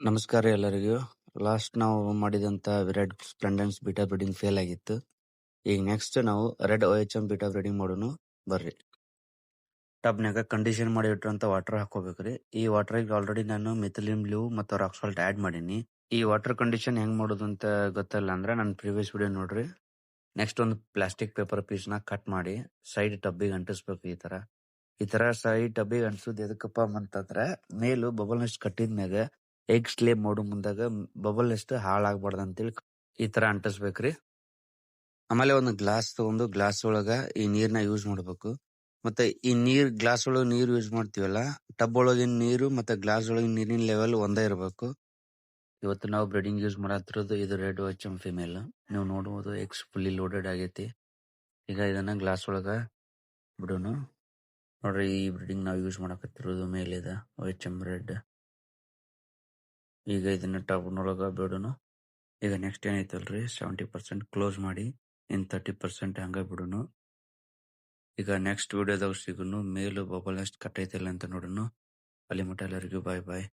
ನಮಸ್ಕಾರ ಎಲ್ಲರಿಗೂ. ಲಾಸ್ಟ್ ನಾವು ಮಾಡಿದಂತ ವಿರಾಟ್ ಸ್ಪ್ಲೆಂಡೆನ್ಸ್ ಬೀಟಾ ಬ್ರೀಡಿಂಗ್ ಫೇಲ್ ಆಗಿತ್ತು. ಈಗ ನೆಕ್ಸ್ಟ್ ನಾವು ರೆಡ್ OHM ಬೀಟಾ ಬ್ರೀಡಿಂಗ್ ಮಾಡೋನು ಬರ್ರಿ. ಟಬ್ನ್ಯಾಗ ಕಂಡೀಷನ್ ಮಾಡಿ ಇಟ್ಟಿರುವಂತ ವಾಟರ್ ಹಾಕೋಬೇಕ್ರಿ. ಈ ವಾಟರ್ಗೆ ಆಲ್ರೆಡಿ ನಾನು ಮೆಥಿಲಿನ್ ಬ್ಲೂ ಮತ್ತು ರಾಕ್ ಸಾಲ್ಟ್ ಆಡ್ ಮಾಡೀನಿ. ಈ ವಾಟರ್ ಕಂಡೀಷನ್ ಹೆಂಗ್ ಮಾಡೋದು ಅಂತ ಗೊತ್ತಿಲ್ಲ ಅಂದ್ರೆ ನನ್ನ ಪ್ರೀವಿಯಸ್ ವಿಡಿಯೋ ನೋಡ್ರಿ. ನೆಕ್ಸ್ಟ್ ಒಂದು ಪ್ಲಾಸ್ಟಿಕ್ ಪೇಪರ್ ಪೀಸ್ ನ ಕಟ್ ಮಾಡಿ ಸೈಡ್ ಟಬ್ಬಿಗೆ ಅಂಟಿಸ್ಬೇಕು. ಈ ತರ ಸೈಡ್ ಟಬ್ಬಿಗೆ ಅಂಟಿಸೋದು ಎದಕ್ಕಪ್ಪ ಅಂತಂದ್ರೆ ಮೇಲು ಬಬಲ್ ನೆಸ್ಟ್ ಕಟ್ಟಿದ್ಮ್ಯಾಗ ಎಗ್ ಸ್ಲೇ ಮಾಡೋ ಮುಂದಾಗ ಬಬಲ್ ನೆಸ್ಟ್ ಹಾಳಾಗಬಾರ್ದು ಅಂತೇಳಿ ಈ ತರ ಅಂಟಿಸ್ಬೇಕ್ರಿ. ಆಮೇಲೆ ಒಂದು ಗ್ಲಾಸ್ ತಗೊಂಡು ಗ್ಲಾಸ್ ಒಳಗ ಈ ನೀರ್ನ ಯೂಸ್ ಮಾಡ್ಬೇಕು. ಮತ್ತೆ ಈ ಗ್ಲಾಸ್ ಒಳಗ ನೀರು ಯೂಸ್ ಮಾಡ್ತೀವಲ್ಲ, ಟಬ್ ಒಳಗಿನ ನೀರು ಮತ್ತೆ ಗ್ಲಾಸ್ ಒಳಗಿನ ನೀರಿನ ಲೆವೆಲ್ ಒಂದೇ ಇರಬೇಕು. ಇವತ್ತು ನಾವು ಬ್ರೀಡಿಂಗ್ ಯೂಸ್ ಮಾಡತ್ತಿರೋದು ಇದು ರೆಡ್ OHM ಫಿಮೇಲ್. ನೀವು ನೋಡಬಹುದು ಎಗ್ಸ್ ಫುಲ್ಲಿ ಲೋಡೆಡ್ ಆಗೈತಿ. ಈಗ ಇದನ್ನ ಗ್ಲಾಸ್ ಒಳಗ ಬಿಡೋನು. ನೋಡ್ರಿ, ಈ ಬ್ರೀಡಿಂಗ್ ನಾವು ಯೂಸ್ ಮಾಡಕತ್ತಿರೋದು ಮೇಲಿದೆ OHM ರೆಡ್. ಈಗ ಇದನ್ನ ಟಬ್ನೊಳಗ ಬಿಡೋನು. ಈಗ ನೆಕ್ಸ್ಟ್ ಏನೈತಲ್ರಿ 70% ಕ್ಲೋಸ್ ಮಾಡಿ ಇನ್ 30% ಹಂಗ ಬಿಡೋನು. ಈಗ ನೆಕ್ಸ್ಟ್ ವಿಡಿಯೋದಾಗ ಸಿಗೋನು. ಮೇಲು ಬಬಲ್ ನೆಸ್ಟ್ ಕಟ್ ಐತಿಲ್ಲ ಅಂತ ನೋಡೋನು. ಅಲ್ಲಿ ಮಟ್ಟ ಎಲ್ಲರಿಗೂ ಬಾಯ್ ಬಾಯ್.